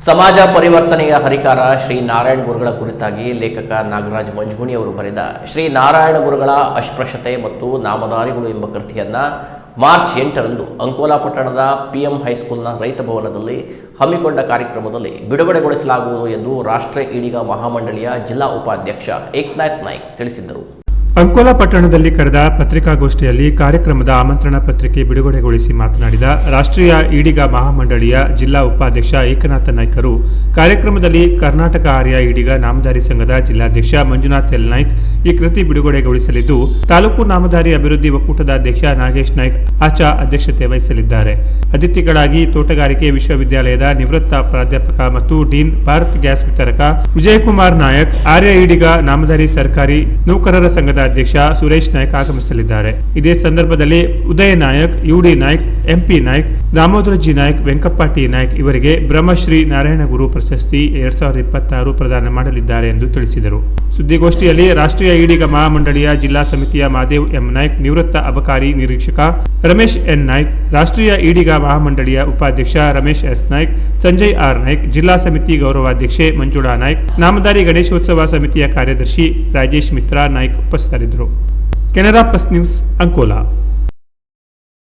ಸಮಾಜ ಪರಿವರ್ತನೆಯ ಹರಿಕಾರ ಶ್ರೀ ನಾರಾಯಣ ಗುರುಗಳ ಕುರಿತಾಗಿ ಲೇಖಕ ನಾಗರಾಜ್ ಮಂಜುಗುಣಿ ಅವರು ಬರೆದ ಶ್ರೀ ನಾರಾಯಣ ಗುರುಗಳ ಅಸ್ಪೃಶ್ಯತೆ ಮತ್ತು ನಾಮಧಾರಿಗಳು ಎಂಬ ಕೃತಿಯನ್ನು ಮಾರ್ಚ್ 8ರಂದು ಅಂಕೋಲಾ ಪಟ್ಟಣದ PM ಹೈಸ್ಕೂಲ್ನ ರೈತ ಭವನದಲ್ಲಿ ಹಮ್ಮಿಕೊಂಡ ಕಾರ್ಯಕ್ರಮದಲ್ಲಿ ಬಿಡುಗಡೆಗೊಳಿಸಲಾಗುವುದು ಎಂದು ರಾಷ್ಟ್ರೀಯ ಈಡಿಗ ಮಹಾಮಂಡಳಿಯ ಜಿಲ್ಲಾ ಉಪಾಧ್ಯಕ್ಷ ಏಕನಾಥ್ ನಾಯ್ಕ್ ತಿಳಿಸಿದರು. ಅಂಕೋಲಾ ಪಟ್ಟಣದಲ್ಲಿ ಕರೆದ ಪತ್ರಿಕಾಗೋಷ್ಠಿಯಲ್ಲಿ ಕಾರ್ಯಕ್ರಮದ ಆಮಂತ್ರಣ ಪತ್ರಿಕೆ ಬಿಡುಗಡೆಗೊಳಿಸಿ ಮಾತನಾಡಿದ ರಾಷ್ಟ್ರೀಯ ಈಡಿಗ ಮಹಾಮಂಡಳಿಯ ಜಿಲ್ಲಾ ಉಪಾಧ್ಯಕ್ಷ ಏಕನಾಥ ನಾಯ್ಕರು ಕಾರ್ಯಕ್ರಮದಲ್ಲಿ ಕರ್ನಾಟಕ ಆರ್ಯ ಈಡಿಗ ನಾಮಧಾರಿ ಸಂಘದ ಜಿಲ್ಲಾಧ್ಯಕ್ಷ ಮಂಜುನಾಥ್ ಎಲ್ ನಾಯ್ಕ್ ಈ ಕೃತಿ ಬಿಡುಗಡೆಗೊಳಿಸಲಿದ್ದು, ತಾಲೂಕು ನಾಮಧಾರಿ ಅಭಿವೃದ್ಧಿ ಒಕ್ಕೂಟದ ಅಧ್ಯಕ್ಷ ನಾಗೇಶ್ ನಾಯ್ಕ್ ಆಚಾ ಅಧ್ಯಕ್ಷತೆ ವಹಿಸಲಿದ್ದಾರೆ. ಅತಿಥಿಗಳಾಗಿ ತೋಟಗಾರಿಕೆ ವಿಶ್ವವಿದ್ಯಾಲಯದ ನಿವೃತ್ತ ಪ್ರಾಧ್ಯಾಪಕ ಮತ್ತು ಡೀನ್ ಭಾರತ್ ಗ್ಯಾಸ್ ವಿತರಕ ವಿಜಯಕುಮಾರ್ ನಾಯಕ್, ಆರ್ಯ ಈಡಿಗ ನಾಮಧಾರಿ ಸರ್ಕಾರಿ ನೌಕರರ ಸಂಘದ ಅಧ್ಯಕ್ಷ ಸುರೇಶ್ ನಾಯ್ಕ್ ಆಗಮಿಸಲಿದ್ದಾರೆ. ಇದೇ ಸಂದರ್ಭದಲ್ಲಿ Udaya Nayak, UD Naik, MP Naik, Damodara G Naik, Venkappa T Naik ಇವರಿಗೆ ಬ್ರಹ್ಮಶ್ರೀ ನಾರಾಯಣ ಗುರು ಪ್ರಶಸ್ತಿ 2026 ಪ್ರದಾನ ಮಾಡಲಿದ್ದಾರೆ ಎಂದು ತಿಳಿಸಿದರು. ಸುದ್ದಿಗೋಷ್ಠಿಯಲ್ಲಿ ರಾಷ್ಟ್ರೀಯ ಈಡಿಗ ಮಹಾಮಂಡಳಿಯ ಜಿಲ್ಲಾ ಸಮಿತಿಯ ಮಾದೇವ್ ಎಂ ನಾಯ್ಕ್, ನಿವೃತ್ತ ಅಬಕಾರಿ ನಿರೀಕ್ಷಕ ರಮೇಶ್ ಎನ್ ನಾಯ್ಕ್, ರಾಷ್ಟ್ರೀಯ ಈಡಿಗ ಮಹಾಮಂಡಳಿಯ ಉಪಾಧ್ಯಕ್ಷ ರಮೇಶ್ ಎಸ್ ನಾಯ್ಕ್, ಸಂಜಯ್ ಆರ್ ನಾಯ್ಕ್, ಜಿಲ್ಲಾ ಸಮಿತಿ ಗೌರವಾಧ್ಯಕ್ಷೆ ಮಂಜುಳಾ ನಾಯ್ಕ್, ನಾಮಧಾರಿ ಗಣೇಶೋತ್ಸವ ಸಮಿತಿಯ ಕಾರ್ಯದರ್ಶಿ ರಾಜೇಶ್ ಮಿತ್ರ ನಾಯ್ಕ್ ಉಪಸ್ಥಿತರಿದ್ದರು. Canara plus news, Ankola.